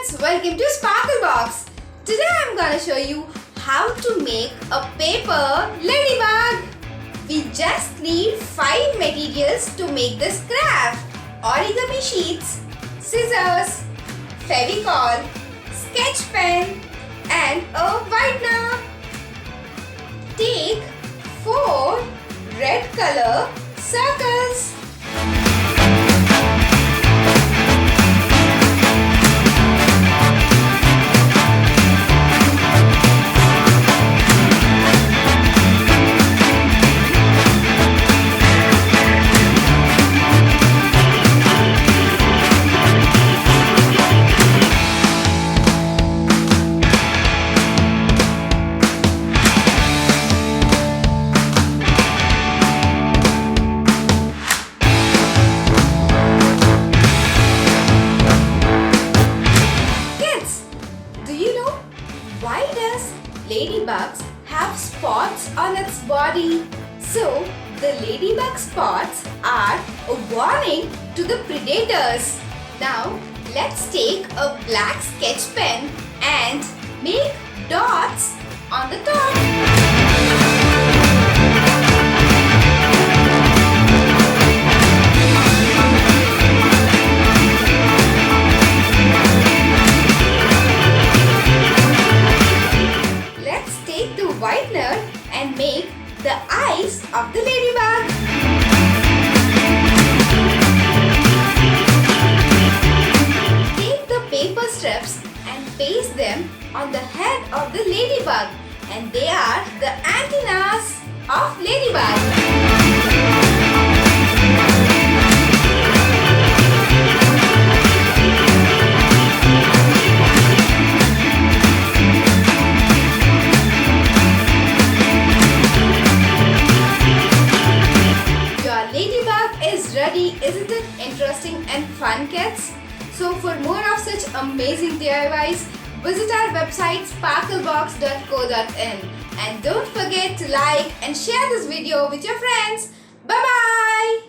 kids, welcome to Sparklebox. Today I'm gonna show you how to make a paper ladybug. We just need 5 materials to make this craft. Origami sheets, scissors, fevicol, sketch pen and a whitener. Take 4 red color circles. Why does ladybugs have spots on its body? So, the ladybug spots are a warning to the predators. Now, let's take a black sketch pen and make dots on the top. Whitener and make the eyes of the ladybug. Take the paper strips and paste them on the head of the ladybug, and they are the antennas of ladybug. Ready, isn't it interesting and fun, kids? So for more of such amazing DIYs, visit our website sparklebox.co.in and don't forget to like and share this video with your friends. Bye bye!